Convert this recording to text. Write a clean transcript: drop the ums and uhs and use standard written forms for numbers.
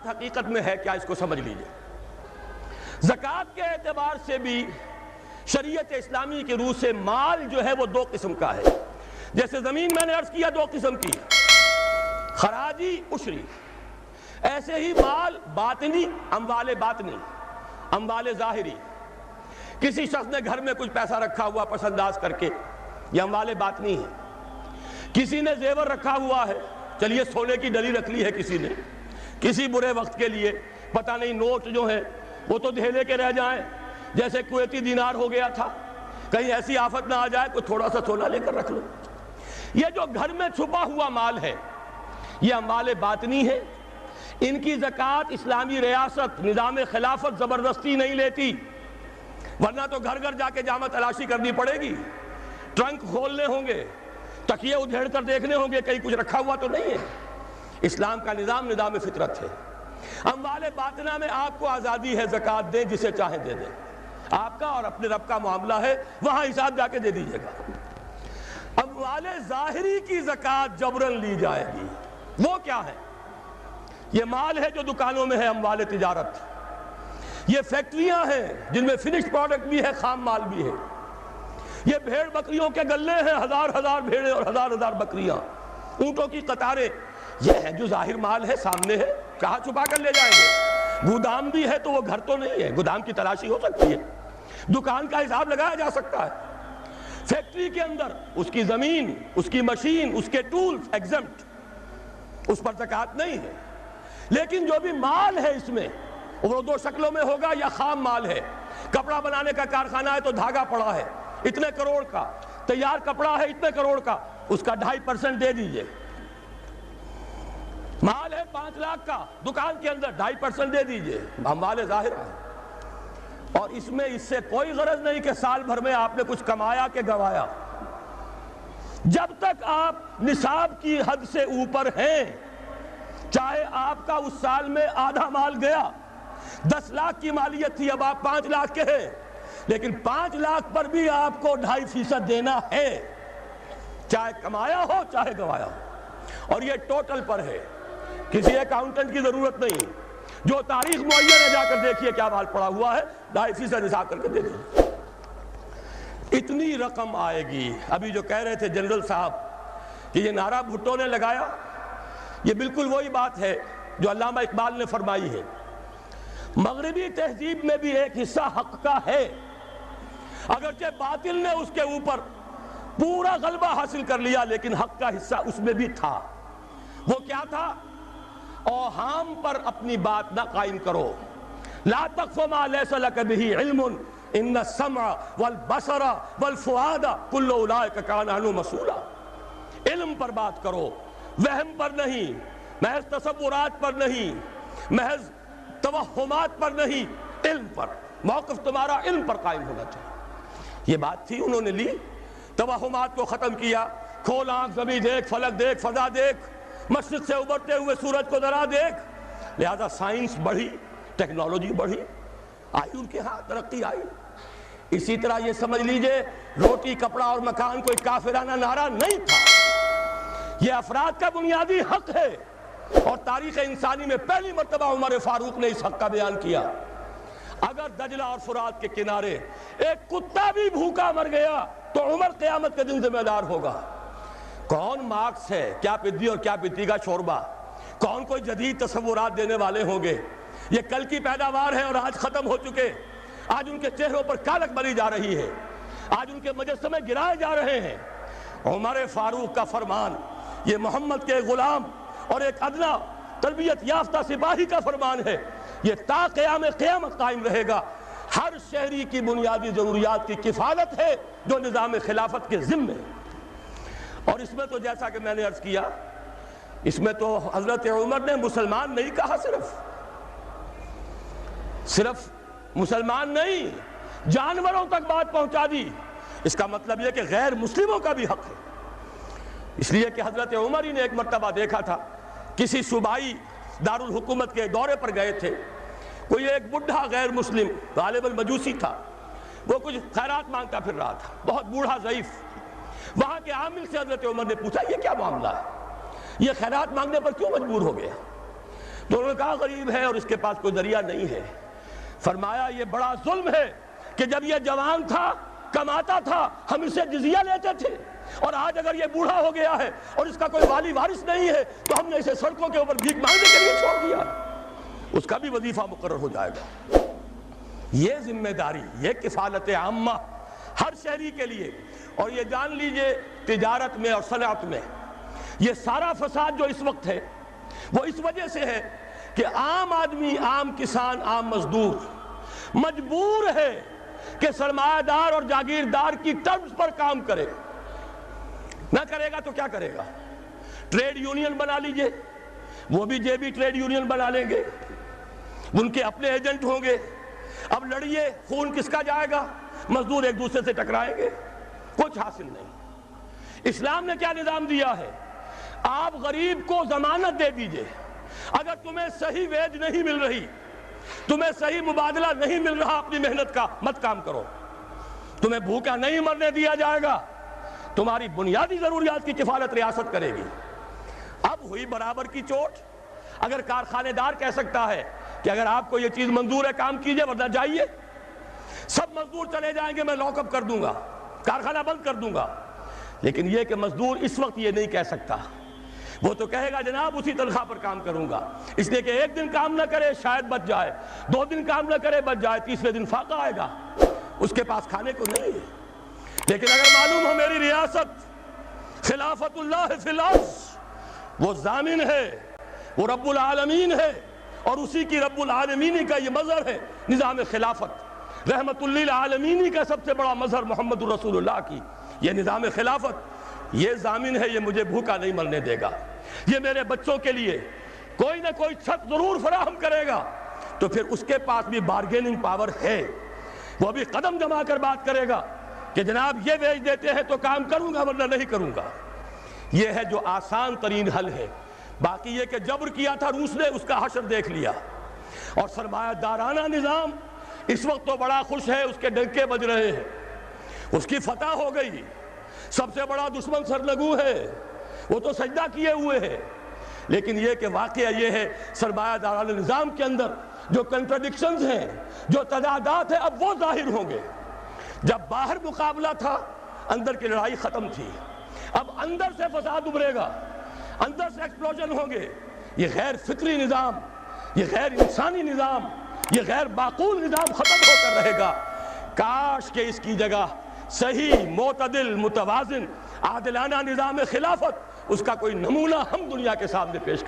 زکوٰۃ حقیقت میں ہے کیا، اس کو سمجھ لیجئے۔ زکوٰۃ کے اعتبار سے بھی شریعت اسلامی کے روح سے مال جو ہے وہ دو قسم کا ہے۔ جیسے زمین میں نے عرض کیا دو قسم کی، خراجی، عشری، ایسے ہی مال باطنی، اموال باطنی، اموال ظاہری۔ کسی شخص نے گھر میں کچھ پیسہ رکھا ہوا پس انداز کر کے، یہ اموال باطنی ہے۔ کسی نے زیور رکھا ہوا ہے، چلیے سونے کی ڈلی رکھ لی ہے کسی نے، کسی برے وقت کے لیے، پتہ نہیں نوٹ جو ہیں وہ تو دھیلے کے رہ جائیں، جیسے کویتی دینار ہو گیا تھا، کہیں ایسی آفت نہ آ جائے کوئی تھوڑا سا سونا لے کر رکھ لو۔ یہ جو گھر میں چھپا ہوا مال ہے یہ اموال باطنی ہے، ان کی زکوٰۃ اسلامی ریاست نظام خلافت زبردستی نہیں لیتی، ورنہ تو گھر گھر جا کے جامع تلاشی کرنی پڑے گی، ٹرنک کھولنے ہوں گے، تکیے ادھیڑ کر دیکھنے ہوں گے کہیں کچھ رکھا ہوا تو نہیں ہے۔ اسلام کا نظام نظام فطرت ہے۔ اموال باطنہ میں آپ کو آزادی ہے، زکوٰۃ دیں جسے چاہیں دے دیں، آپ کا اور اپنے رب کا معاملہ ہے، وہاں حساب جا کے دے دیجئے گا۔ اموال ظاہری کی زکوٰۃ جبراً لی جائے گی۔ وہ کیا ہے؟ یہ مال ہے جو دکانوں میں ہے، اموال تجارت، یہ فیکٹریاں ہیں جن میں فنشڈ پروڈکٹ بھی ہے، خام مال بھی ہے، یہ بھیڑ بکریوں کے گلے ہیں، ہزار ہزار بھیڑیں اور ہزار ہزار بکریاں، اونٹوں کی قطاریں، یہ ہے جو ظاہر مال ہے، سامنے ہے، کہاں چھپا کر لے جائیں گے؟ گودام بھی ہے تو وہ گھر تو نہیں ہے، گودام کی تلاشی ہو سکتی ہے، دکان کا حساب لگایا جا سکتا ہے۔ فیکٹری کے اندر اس کی زمین، اس کی مشین، اس کے ٹولز ایگزمپٹ، اس پر زکوٰۃ نہیں ہے۔ لیکن جو بھی مال ہے اس میں وہ دو شکلوں میں ہوگا، یا خام مال ہے، کپڑا بنانے کا کارخانہ ہے تو دھاگا پڑا ہے اتنے کروڑ کا، تیار کپڑا ہے اتنے کروڑ کا، اس کا 2.5% دے دیجئے۔ مال ہے 5 لاکھ کا، دکان کے اندر 2.5% دے دیجئے، مال ظاہر ہے۔ اور اس میں اس سے کوئی غرض نہیں کہ سال بھر میں آپ نے کچھ کمایا کہ گوایا، جب تک آپ نصاب کی حد سے اوپر ہیں، چاہے آپ کا اس سال میں آدھا مال گیا، 10 لاکھ کی مالیت تھی، اب آپ 5 لاکھ کے ہیں، لیکن 5 لاکھ پر بھی آپ کو 2.5% دینا ہے، چاہے کمایا ہو چاہے گوایا ہو۔ اور یہ ٹوٹل پر ہے، کسی اکاؤنٹنٹ کی ضرورت نہیں، جو تاریخ معین ہے جا کر دیکھیے کیا مال پڑا ہوا ہے، 2.5% حساب کر کے دے دیجیے۔ اتنی رقم آئے گی۔ ابھی جو کہہ رہے تھے جنرل صاحب کہ یہ نعرہ بھٹو نے لگایا، یہ بالکل وہی بات ہے جو علامہ اقبال نے فرمائی ہے، مغربی تہذیب میں بھی ایک حصہ حق کا ہے، اگرچہ باطل نے اس کے اوپر پورا غلبہ حاصل کر لیا، لیکن حق کا حصہ اس میں بھی تھا۔ وہ کیا تھا؟ اوہام پر اپنی بات نہ قائم کرو، لا تقف ما لیس لک بہ علم ان السمع والبصر والفؤاد کل اولئک کان عنہ مسئولا۔ علم پر بات کرو، وہم پر نہیں، محض تصورات پر نہیں، محض توہمات پر نہیں، علم پر، موقف تمہارا علم پر قائم ہونا چاہیے۔ یہ بات تھی، انہوں نے لی، توہمات کو ختم کیا، کھول آنکھ زمیں دیکھ، فلک دیکھ، فضا دیکھ، مشرق سے ابھرتے ہوئے سورج کو ذرا دیکھ۔ لہذا سائنس بڑھی، ٹیکنالوجی بڑھی، آئی ان کے ہاں ترقی آئی۔ اسی طرح یہ سمجھ لیجئے روٹی، کپڑا اور مکان کوئی کافرانہ نعرہ نہیں تھا، یہ افراد کا بنیادی حق ہے، اور تاریخ انسانی میں پہلی مرتبہ عمر فاروق نے اس حق کا بیان کیا۔ اگر دجلہ اور فرات کے کنارے ایک کتا بھی بھوکا مر گیا تو عمر قیامت کے دن ذمہ دار ہوگا۔ کون مارکس ہے، کیا پدی اور کیا پتی کا شوربہ، کون کوئی جدید تصورات دینے والے ہوں گے؟ یہ کل کی پیداوار ہے اور آج ختم ہو چکے، آج ان کے چہروں پر کالک بری جا رہی ہے، آج ان کے مجسمے گرائے جا رہے ہیں۔ عمر فاروق کا فرمان، یہ محمد کے غلام اور ایک ادنا تربیت یافتہ سپاہی کا فرمان ہے، یہ تا قیام قیامت قائم رہے گا۔ ہر شہری کی بنیادی ضروریات کی کفالت ہے جو نظام خلافت کے ذمے ہے۔ اور اس میں تو جیسا کہ میں نے عرض کیا، اس میں تو حضرت عمر نے مسلمان نہیں کہا، صرف مسلمان نہیں، جانوروں تک بات پہنچا دی۔ اس کا مطلب یہ کہ غیر مسلموں کا بھی حق ہے، اس لیے کہ حضرت عمر ہی نے ایک مرتبہ دیکھا تھا، کسی صوبائی دارالحکومت کے دورے پر گئے تھے، کوئی ایک بڑھا غیر مسلم غالباً مجوسی تھا، وہ کچھ خیرات مانگتا پھر رہا تھا، بہت بوڑھا ضعیف۔ وہاں کے عامل سے حضرت عمر نے پوچھا یہ کیا معاملہ ہے، یہ خیرات مانگنے پر کیوں مجبور ہو گیا؟ تو انہوں نے کہا غریب ہے اور اس کے پاس کوئی ذریعہ نہیں ہے. فرمایا یہ بڑا ظلم ہے کہ جب یہ جوان تھا کماتا تھا ہم اسے جزیہ لیتے تھے، اور آج اگر یہ بوڑھا ہو گیا ہے اور اس کا کوئی والی وارث نہیں ہے تو ہم نے اسے سڑکوں کے اوپر بھیک مانگنے کے لیے چھوڑ دیا. اس کا بھی وظیفہ مقرر ہو جائے گا. یہ ذمہ داری، یہ کفالت عامہ ہر شہری کے لیے. اور یہ جان لیجئے تجارت میں اور صنعت میں یہ سارا فساد جو اس وقت ہے وہ اس وجہ سے ہے کہ عام آدمی، عام کسان، عام مزدور مجبور ہے کہ سرمایہ دار اور جاگیردار کی طرز پر کام کرے. نہ کرے گا تو کیا کرے گا؟ ٹریڈ یونین بنا لیجئے، وہ بھی جے بی ٹریڈ یونین بنا لیں گے، ان کے اپنے ایجنٹ ہوں گے. اب لڑیے، خون کس کا جائے گا؟ مزدور ایک دوسرے سے ٹکرائیں گے، کچھ حاصل نہیں. اسلام نے کیا نظام دیا ہے؟ آپ غریب کو ضمانت دے دیجئے، اگر تمہیں صحیح ویج نہیں مل رہی، تمہیں صحیح مبادلہ نہیں مل رہا اپنی محنت کا، مت کام کرو. تمہیں بھوکا نہیں مرنے دیا جائے گا، تمہاری بنیادی ضروریات کی کفالت ریاست کرے گی. اب ہوئی برابر کی چوٹ. اگر کارخانے دار کہہ سکتا ہے کہ اگر آپ کو یہ چیز منظور ہے کام کیجئے ورنہ جائیے، سب مزدور چلے جائیں گے، میں لاک اپ کر دوں گا، کارخانہ بند کر دوں گا. لیکن یہ کہ مزدور اس وقت یہ نہیں کہہ سکتا. وہ تو کہے گا جناب اسی تنخواہ پر کام کروں گا، اس لیے کہ ایک دن کام نہ کرے شاید بچ جائے، 2 دن کام نہ کرے بچ جائے، تیسرے دن فاقہ آئے گا، اس کے پاس کھانے کو نہیں ہے. لیکن اگر معلوم ہو میری ریاست خلافت اللہ فی الارض، وہ ضامن ہے، وہ رب العالمین ہے، اور اسی کی رب العالمینی کا یہ مظہر ہے نظام خلافت. رحمت للعالمینی کا سب سے بڑا مظہر محمد الرسول اللہ کی یہ نظام خلافت، یہ ضامن ہے، یہ مجھے بھوکا نہیں مرنے دے گا، یہ میرے بچوں کے لیے کوئی نہ کوئی چھت ضرور فراہم کرے گا. تو پھر اس کے پاس بھی بارگیننگ پاور ہے، وہ بھی قدم جما کر بات کرے گا کہ جناب یہ بیچ دیتے ہیں تو کام کروں گا ورنہ نہیں کروں گا. یہ ہے جو آسان ترین حل ہے. باقی یہ کہ جبر کیا تھا روس نے، اس کا حشر دیکھ لیا. اور سرمایہ دارانہ نظام اس وقت تو بڑا خوش ہے، اس کے ڈنکے بج رہے ہیں، اس کی فتح ہو گئی. سب سے بڑا دشمن سرنگو ہے، وہ تو سجدہ کیے ہوئے ہے. لیکن یہ کہ واقعہ یہ ہے سرمایہ دارانہ نظام کے اندر جو کنٹرڈکشنز ہیں، جو تضادات ہیں، اب وہ ظاہر ہوں گے. جب باہر مقابلہ تھا اندر کی لڑائی ختم تھی، اب اندر سے فساد ابھرے گا، اندر سے ایکسپلوژن ہوں گے. یہ غیر فطری نظام، یہ غیر انسانی نظام، یہ غیر معقول نظام ختم ہو کر رہے گا. کاش کہ اس کی جگہ صحیح، معتدل، متوازن، عادلانہ نظام خلافت، اس کا کوئی نمونہ ہم دنیا کے سامنے پیش کریں.